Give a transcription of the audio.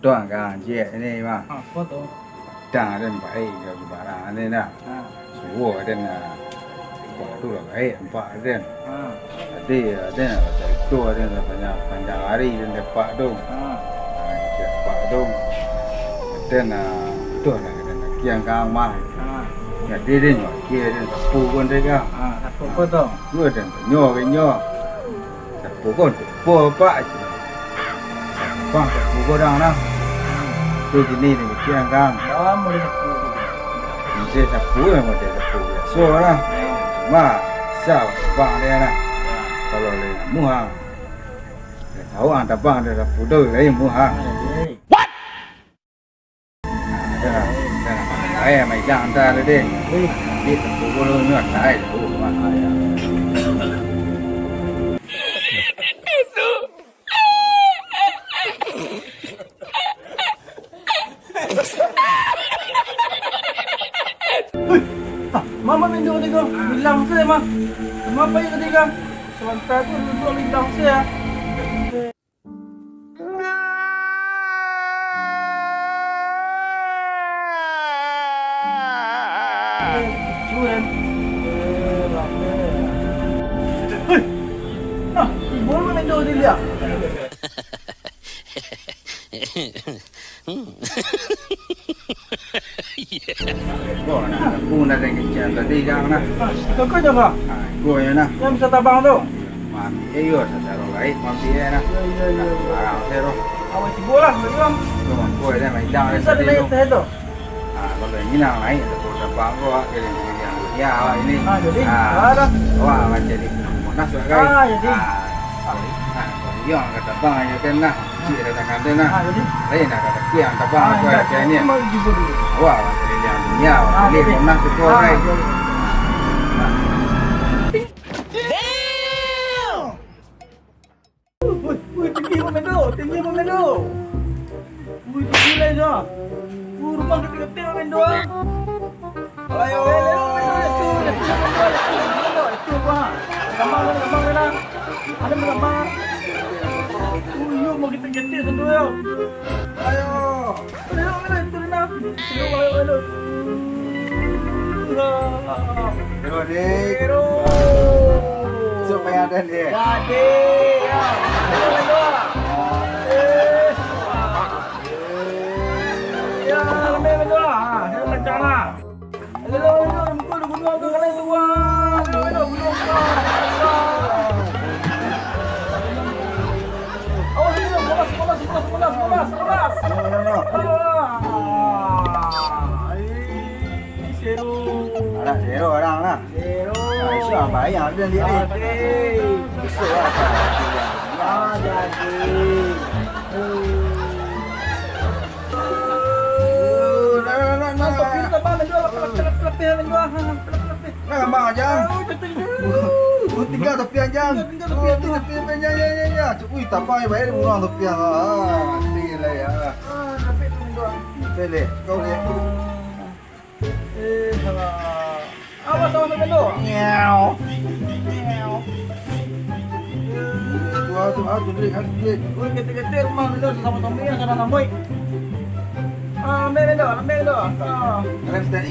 Tuang kan je ini mah. Foto. Dah dan baik kalau barang ini nah. Suwo dan tu lah baik empat dan. Ada tu ada banyak panjang hari dan dapat tu. Dapat tu. Dan tu lah kian kang mah. Ya dia ni kia dan sapu pun dia kan. Sapu foto. Dua dan nyo. Sapu pun po apa je. Bang sapu korang lah. Tu jenis ni kian kang. Dalam boleh sapu. Dia sapu yang dia sapu. So lah. Ma, sao bang dia lah. Kalau le muhang. Tahu anda bang dia sapu tu le muhang. What? Ai mày jangan dah le deh. Dia sapu kalau ni ada tu mana ya. Mama minum tadi kau bilang saya mah. Kenapa ya tadi kau? Sebentar tu dulu bilang saya. Cuan. Hei. Ibu mana minum tadi dia? Gua nak pun ada kecil tadi jangan lah. Kau kau jaga. Gua ya nak. Yang bisa tabang tu. Mami yo secara baik mami ya nak. Barang zero. Awak cibo lah, betul. Gua gua dah main dah Bisa tadi naik tu. teh tu. Kalau ini nak naik tu dah gua ini yang ya ini. Jadi ada. Wah macam ni. Mana sudah Ah, jadi. Yang kata bang ya kan lah. Cik dah tangan tu nah. Jadi. Lain nak kata kian tak bang aku ya ni. Mau cibo dulu. Wah macam yang dunia. Ini mana tu right. Tinggi pemendo. Wih, tinggi lah je. Rumah kecil-kecil pemendo. Ayo. Itu apa? Gambar lah. Ada gambar. Yo mau kita kecil satu yo. Ayo. Itu nak. Ayo. Hero. Supaya ada dia. Jadi. Ya, lebih betul lah. Saya macam mana? Hello, mukul gunung ke kali tua. Hello, gunung ke. Oh, ini bolas. Zero. Ada zero orang lah. Zero. Siapa baik yang ada dia ni? Bisa apa? Ya, jadi. Nak gambar aja. Tinggal tepi aja. Ya. Ui, tapang yang baik murah tepi yang. Tinggal ya. Boleh. Kau ni. Apa sama dengan tu? Meow. Tu duduk. Ui, kecil-kecil rumah tu sama Tommy yang sana namoi. Ambil tu. Rest dah.